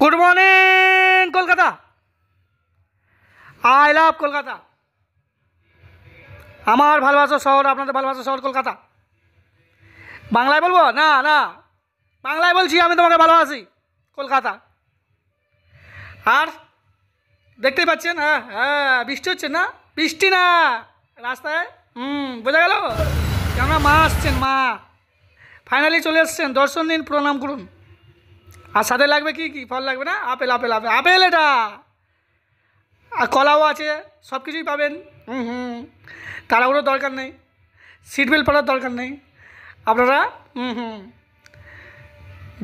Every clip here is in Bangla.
Good morning Kolkata, I love Kolkata. আমার ভালোবাসার শহর, আপনাদের ভালোবাসার শহর কলকাতা। বাংলায় বলবো না, না বাংলায় বলছি, আমি তোমাকে ভালোবাসি কলকাতা। আর দেখতেই পাচ্ছেন, হ্যাঁ হ্যাঁ বৃষ্টি হচ্ছে না, বৃষ্টি না রাস্তায়, বোঝা গেল। কেননা মা আসছেন, মা ফাইনালি চলে এসছেন। দর্শন দিন, প্রণাম করুন। আর সাথে লাগবে কি কি ফল লাগবে না? আপেল, আপেল, আপেল, আপেল এটা, আর কলাও আছে, সব কিছুই পাবেন। তাড়াহুড়োর দরকার নেই, সিট বেল্ট পরার দরকার নেই। আপনারা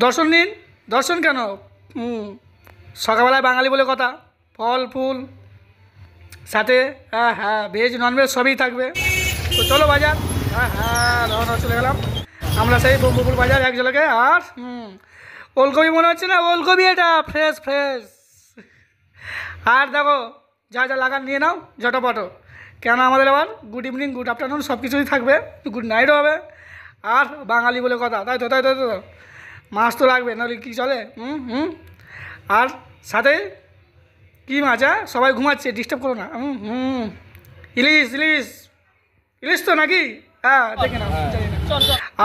দর্শন নিন। দর্শন কেন, সকালবেলায় বাঙালি বলে কথা, ফল ফুল সাথে, হ্যাঁ হ্যাঁ ভেজ ননভেজ সবই থাকবে। তো চলো বাজার, হ্যাঁ হ্যাঁ রওনা চলে গেলাম আমরা সেই বম্বপুর বাজার এক ঝলকে। আর ওলকপি মনে হচ্ছে না, ওলকপি এটা ফ্রেশ ফ্রেশ। আর দেখো যা যা লাগান নিয়ে নাও ঝটপটো, কেন আমাদের আবার গুড ইভিনিং, গুড আফটারনুন সব কিছুই থাকবে, গুড নাইটও হবে। আর বাঙালি বলে কথা, তাই তো তাই তো তো মাছ তো লাগবে, নাহলে কী চলে। আর সাথে কী মাছ? হ্যাঁ সবাই ঘুমাচ্ছে, ডিস্টার্ব করো না। ইলিশ, ইলিশ, ইলিশ তো নাকি? হ্যাঁ দেখে নাও,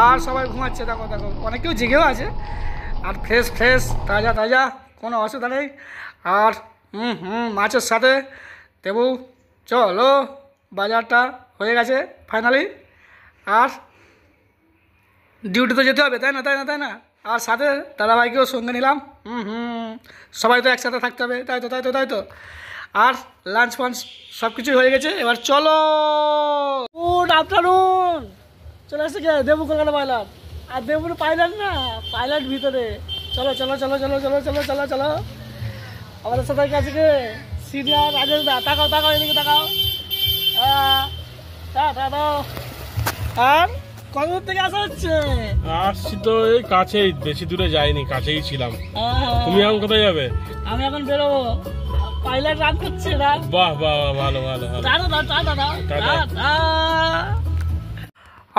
আর সবাই ঘুমাচ্ছে, দেখো দেখো অনেক কেউ জেগেও আছে। আর ফ্রেশ ফ্রেশ তাজা তাজা, কোনো অসুবিধা নেই। আর মাছের সাথে দেবু, চলো বাজারটা হয়ে গেছে ফাইনালি। আর ডিউটি তো যেতে হবে, তাই না তাই না তাই না। আর সাথে দাদাভাইকেও সঙ্গে নিলাম। সবাই তো একসাথে থাকতে হবে, তাই তো তাই তো তাই তো। আর লাঞ্চ ফাঞ্চ সব কিছুই হয়ে গেছে, এবার চলো। গুড আফটারনুন, চলে আসছে কে? দেবু কলকাতা পাইলট। আর দেবুর পাইলট না, পাইলট ভিতরে। চলো চলো চলো চলো চলো চলো চলো চলো। আমাদের সাথে আছে কে? সিনিয়র রাজেশ দা। তাকাও তাকাও, এদিকে তাকাও। আর কত দূর থেকে আসা হচ্ছে? আসছি তো এই কাছেই, বেশি দূরে যাইনি, কাছেই ছিলাম। তুমি এখন কোথায় যাবে? আমি এখন বেরোবো, পাইলট রান করছে না। বাহ বাহ, ভালো ভালো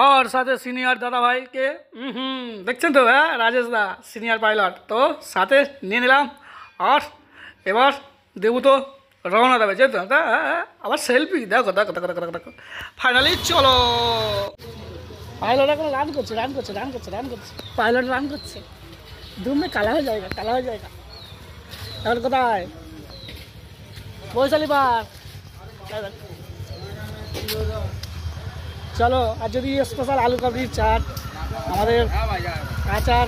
আর সাথে সিনিয়র দাদা ভাইকে দেখছেন তো, হ্যাঁ রাজেশ দা সিনিয়র পাইলট, তো সাথে নিয়ে নিলাম। আর এবার দেবু তো রওনা দেবে, যেত আবার সেলফি, দেখো দেখো দেখো দেখো দেখো। ফাইনালি চলো। পাইলট এখন রান করছে, রান করছে, রান করছে, রান করছে, পাইলট রান করছে। ধুমে কালা হয়ে যায়গা, কালা হয়ে যায়গা। এখন কোথায়? বৈশালী পার্ক। চলো। আর যদি স্পেশাল আলু কাবলি চাট, আমাদের আচার,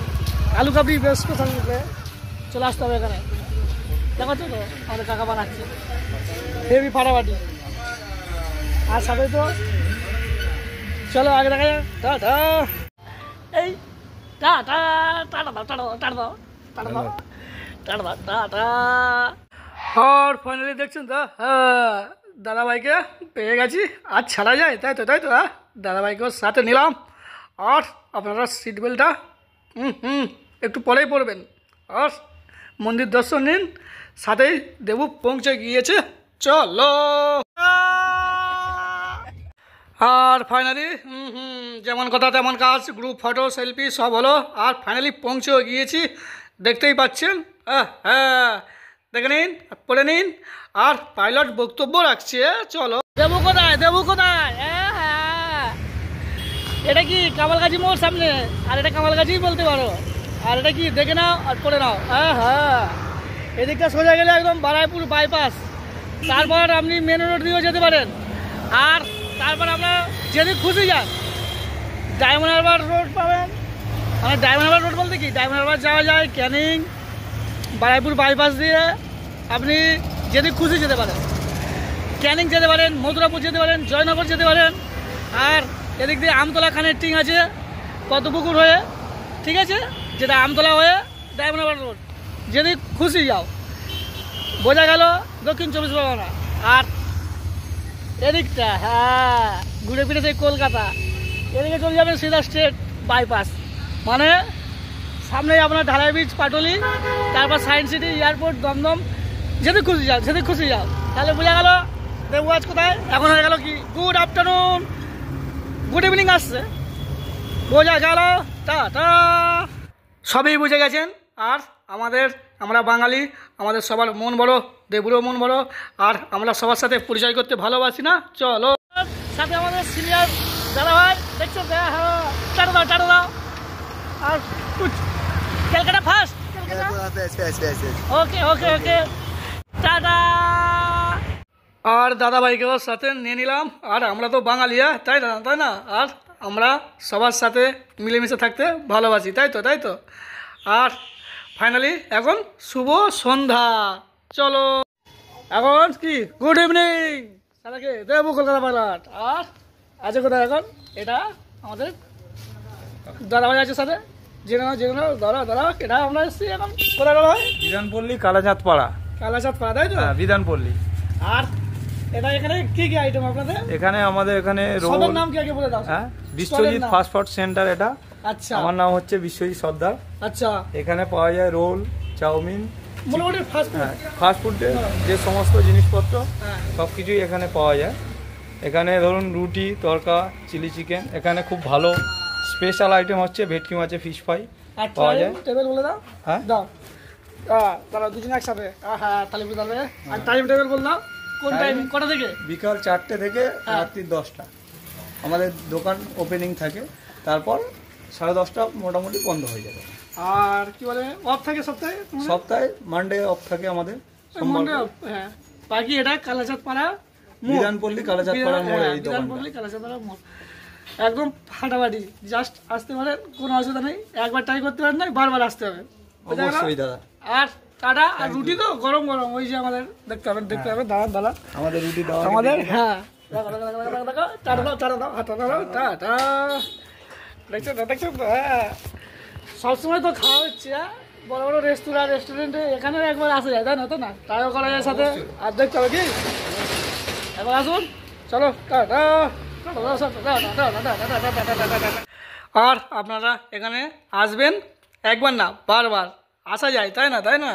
আলু কাবলি বেশ স্পেশাল চলে আসতে হবে এখানে। দেখো তো আমাদের কাকা বানাচ্ছে হেভি ফাটাফাটি। আর সাথে তো চলো আগে দেখা যাক। টাটা, এই টাটা, টাটা দাও, টাটা দাও, টাটা দাও, টাটা দাও, টাটা দাও, টাটা। আর ফাইনালি দেখছেন তো, হ্যাঁ দাদাভাইকে পেয়ে গেছি। আর ছাড়া যায়, তাই তো তাই তো। হ্যাঁ দাদাভাইকেও সাথে নিলাম। আর আপনারা সিট বেল্টটা একটু পরেই পড়বেন। আর মন্দির দর্শন নিন, সাথেই দেবু পৌঁছে গিয়েছে। চলো। আর ফাইনালি যেমন কথা তেমন কাজ, গ্রুপ ফটো সেলফি সব হলো। আর ফাইনালি পৌঁছেও গিয়েছি, দেখতেই পাচ্ছেন। হ্যাঁ হ্যাঁ দেখে নিন, পড়ে নিন। আর পাইলট বক্তব্য রাখছে, চলো। দেবু কোথায়, দেবু কোথায়? হ্যাঁ এটা কি কামালগাছি মোড় সামনে, আর এটা কামালগাছি বলতে পারো। আর এটা কি দেখে নাও আর পড়ে নাও। হ্যাঁ হ্যাঁ এদিকটা সোজা গেলে একদম বারাইপুর বাইপাস, তারপর আপনি মেন রোড দিয়েও যেতে পারেন। আর তারপর আপনার যেদিক খুশি যান, ডায়মন্ড হারবার রোড পাবেন। মানে ডায়মন্ড হারবার রোড বলতে কি, ডায়মন্ড হারবার যাওয়া যায় ক্যানিং, বারাইপুর বাইপাস দিয়ে আপনি যেদিক খুশি যেতে পারেন। ক্যানিং যেতে পারেন, মথুরাপুর যেতে পারেন, জয়নগর যেতে পারেন। আর এদিক দিয়ে আমতলা কানেক্টিং আছে পদ্মপুকুর হয়ে, ঠিক আছে, যেটা আমতলা হয়ে ডায়মন্ড হারবার রোড, যেদিক খুশি যাও। বোঝা গেল দক্ষিণ 24 পরগনা। আর এদিকটা হ্যাঁ ঘুরে ফিরে সেই কলকাতা, এদিকে চলে যাবেন সিধা স্ট্রেট বাইপাস। মানে সামনেই আপনার ঢালাই ব্রিজ, পাটুলি, তারপর সায়েন্স সিটি, এয়ারপোর্ট, দমদম, যেদিক খুশি যাও, যেদিক খুশি যাও। তাহলে বোঝা গেল দেবু আজ কোথায়। এখন হয়ে গেল কি গুড আফটারনুন, গুড ইভিনিং আসছে, বোঝা গেল। টাটা, সবই বুঝে গেছেন। আর আমাদের আমরা বাঙালি, আমাদের সবার মন বড়, দেবুরও মন বড়, আর আমরা সবার সাথে পরিচয় করতে ভালোবাসি না। চলো সাথে আমাদের সিনিয়র দাদা ভাই দেখছো, টাটা দাও টাটা দাও। আর ক্যালকাটা ফার্স্ট, ওকে ওকে ওকে, টাটা। আর দাদা ভাইকেও সাথে নিয়ে নিলাম, আর আমরা তো বাঙালি, তাই না তাই না, আর আমরা সবার সাথে মিলেমিশে থাকতে ভালোবাসি, তাই তো তাই তো। আর ফাইনালি এখন শুভ সন্ধ্যা, চলো এখন কি গুড ইভিনিং দাদাকে দেবো কলকাতা পাইলট। আর আছে কোথায় এখন, এটা আমাদের দাদা ভাই আছে সাথে, জেনে নাও জেনে নাও, দাঁড়া দাঁড়া, এটা আমরা এসেছি এখন কোথায় দাদা ভাই? বিধানপল্লী কালাচাঁদ পাড়া। কালাচাঁদ পাড়া, তাই তো? হ্যাঁ, বিধানপল্লী। আর এটা এখানে কি কি আইটেম আপনাদের? এখানে আমাদের এখানে সবার রোল। নাম কি আগে বলে দাও। হ্যাঁ, বিশ্বজিৎ নাম। ফাস্ট ফুড সেন্টার এটা। আচ্ছা আমার নাম হচ্ছে বিশ্বজিৎ সর্দার। আচ্ছা, এখানে পাওয়া যায় রোল, চাউমিন, মোটামুটি ফার্স্ট হ্যাঁ ফাস্ট ফুডের যে সমস্ত জিনিসপত্র হ্যাঁ। সব কিছুই এখানে পাওয়া যায়। এখানে ধরুন রুটি, তড়কা, চিলি চিকেন। এখানে খুব ভালো স্পেশাল আইটেম হচ্ছে ভেটকি মাছের ফিশ ফ্রাই আর পাওয়া যায়। টেবিল বলে দাও। হ্যাঁ, দাও দাঁড়াও দুজনে একসাথে, হ্যাঁ তাহলে বুঝতে পারবে। আর টাইম টেবিল বল দাও, কোন টাইম কটা থেকে? বিকাল 4টে থেকে রাত্রি 10টা আমাদের দোকান ওপেনিং থাকে। তারপর 10:30টা মোটামুটি বন্ধ হয়ে যাবে। আর কি বলে অফ থাকে সপ্তাহে? সপ্তাহে মানডে অফ থাকে আমাদের। মন্ডে অফ, হ্যাঁ। বাকি এটা কালাচাঁদ পাড়া মোড়। বিধানপল্লী কালাচাঁদ পাড়ার মোড়ে এই দোকানটা। বিধানপল্লী কালাচাঁদ পাড়া মোড়, একদম ফাটাফাটি, জাস্ট আসতে পারেন, কোনো অসুবিধা নেই। একবার ট্রাই করতে পারেন না, বারবার আসতে হবে। বোঝা গেল? অবশ্যই দাদা। আর টাটা। আর রুটি তো গরম গরম, ওই যে আমাদের দেখতে হবে দেখতে হবে, দাঁড়ান দাঁড়ান আমাদের রুটি দেওয়া আমাদের, হ্যাঁ দেখো দেখো দেখো দেখো দেখো, টাটা দাও টাটা দাও, হাত দাও টাটা। দেখছো তো দেখছো তো, হ্যাঁ সবসময় তো খাওয়া হচ্ছে, হ্যাঁ বড় বড় রেস্টুরেন্টে, এখানেও একবার আসা যায়, তাই না তো না, ট্রাইও করা যায় সাথে। আর দেখতে হবে কি, একবার আসুন, চলো টাটা। আর আপনারা এখানে আসবেন, একবার না বারবার আসা যায়, তাই না তাই না,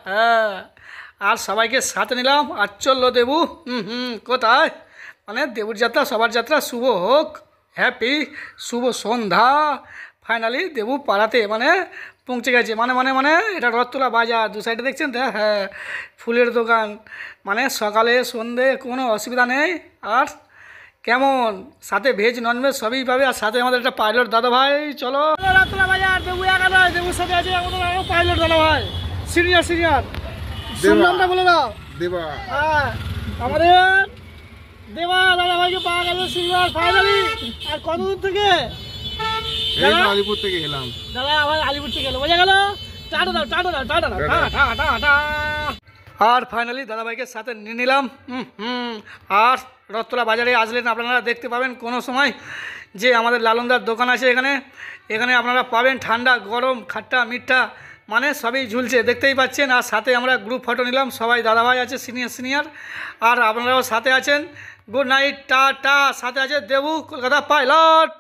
হ্যাঁ। আর সবাইকে সাথে নিলাম, আর চললো দেবু। কোথায়, মানে দেবুর যাত্রা, সবার যাত্রা শুভ হোক, হ্যাপি শুভ সন্ধ্যা। ফাইনালি দেবু পাড়াতে মানে পৌঁছে গেছে, মানে মানে মানে এটা রথতলা বাজার, দু সাইডে দেখছেন তো, হ্যাঁ ফুলের দোকান, মানে সকালে সন্ধে কোনো অসুবিধা নেই। আর কেমন, সাথে ভেজ ননভেজ সবই পাবে, আর সাথে আমাদের একটা পাইলট দাদা ভাই। চলো রথতলা বাজার, দেবু একা নয়, দেবুর সাথে আছে আমাদের পাইলট দাদা ভাই, সিনিয়র নামটা বলে দাও। দেবা, হ্যাঁ আমাদের দেবা দাদা ভাইকে পাওয়া গেল সিনিয়র ফাইনালি। আর কত দূর থেকে? এই তো আলিপুর থেকে এলাম। দাদা আবার আলিপুর থেকে এলো, বোঝা গেল। টাটা দাও টাটা দাও টাটা দাও, টাটা। আর ফাইনালি দাদাভাইকে সাথে নিয়ে নিলাম। আর রথতলা বাজারে আসলেন আপনারা দেখতে পাবেন কোনো সময় যে আমাদের লালনদার দোকান আছে এখানে। এখানে আপনারা পাবেন ঠান্ডা গরম খাট্টা মিঠা, মানে সবই ঝুলছে, দেখতেই পাচ্ছেন। আর সাথে আমরা গ্রুপ ফটো নিলাম, সবাই দাদাভাই আছে সিনিয়র, আর আপনারাও সাথে আছেন। Good night, tata. সাথে আছে দেবু কলকাতা পাইলট।